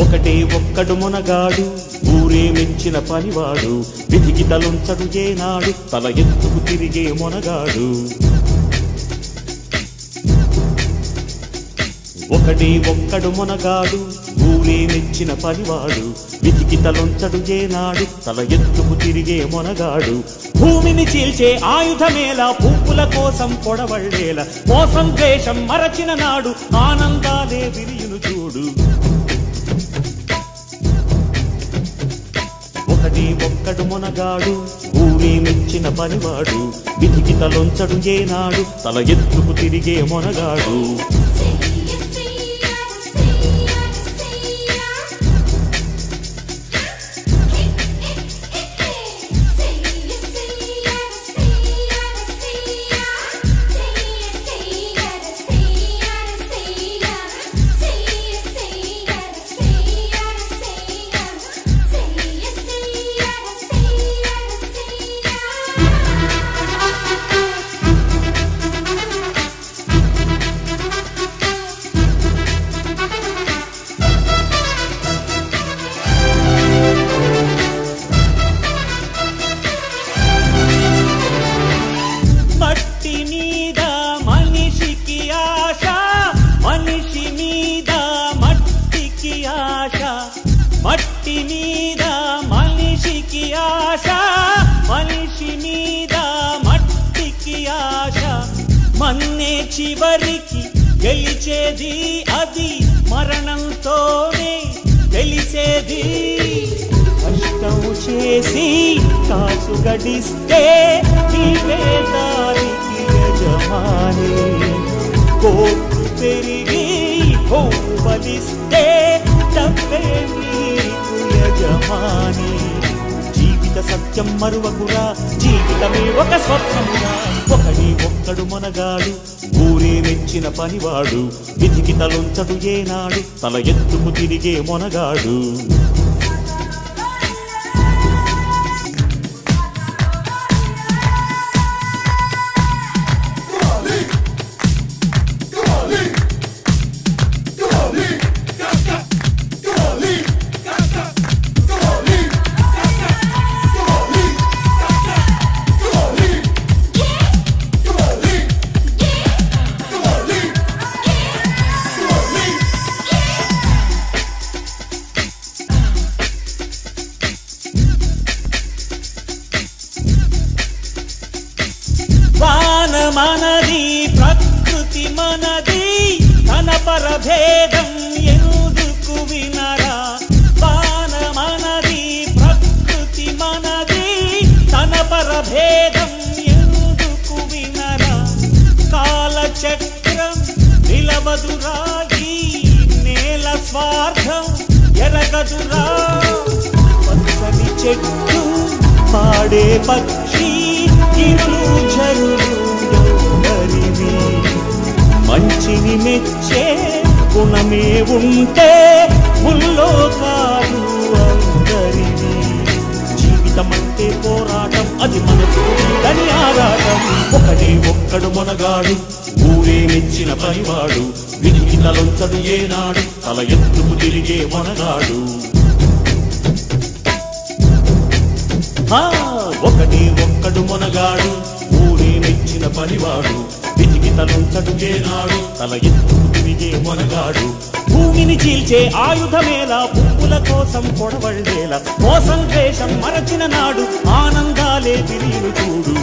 ఒకటే ఒక్కడు మునగాడు ఊరే మెచ్చిన పనివాడు విధికి తలుంచడు ఏనాడు తల ఎత్తుకు తిరిగే మునగాడు ఒకటే ఒక్కడు మునగాడు ఊరే మెచ్చిన పనివాడు విధికి తలుంచడు ఏనాడు తల ఎత్తుకు తిరిగే మునగాడు భూమిని చీల్చే ఆయుధమేలా పువ్వుల కోసం పొడవళ్ళేలా మోసం ద్వేషం మరచిన నాడు ఆనందాలే విరియును చూడు ఒకటి ఒక్కడు మునగాడు ఊరే మెచ్చిన పనివాడు విధికి తలొంచడు ఏనాడు తల ఎత్తుకు తిరిగే మునగాడు మట్టి మీద మనిషికి ఆశ మనిషి మీద మట్టికి ఆశ మన్నే చివరికి గెలిచేది అది మరణంతోనే తెలిసేది కష్టం చేసి కాసు గడిస్తే నీవే దారికి యజమాని కోర్టు పెరిగి కొవ్వు బలిస్తే డబ్బే నీకు యజమాని జీవిత సత్యం మరువకురా జీవితమే ఒక స్వప్నమురా ఒకడి ఒక్కడు మునగాడు ఊరే మెచ్చిన పనివాడు విధికి తలొంచడు ఏనాడు తల ఎత్తుకు తిరిగే మునగాడు వాన మనది ప్రకృతి మనది తన పరభేదం ఎందుకు వినరా వాన మనది ప్రకృతి మనది తన పరభేదం ఎందుకు వినరా కాలచక్రం నిలవదురా ఈ నేల స్వార్థం ఎరగదురా పచ్చని చెట్టు పాడే పక్షి గిరులు జరులు ఎవరివి మంచిని మెచ్చే గుణమే ఉంటే ముల్లోకాలు అందరివి జీవితమంటే పోరాటం అది మనకు దని ఆరాటం ఒకడే ఒక్కడు మునగాడు ఊరే మెచ్చిన పనివాడు విధికి తలొంచడు ఏనాడు తల ఎత్తుకు తిరిగే మునగాడు ఒకటి ఒక్కడు మునగాడు ఊరే మెచ్చిన పనివాడు విధికి తలొంచడు ఏనాడు తల ఎత్తుకు తిరిగే మునగాడు భూమిని చీల్చే ఆయుధమేలా పువ్వుల కోసం పొడవళ్ళేలా మోసం ద్వేషం మరచిన నాడు ఆనందాలే తిరిగి చూడు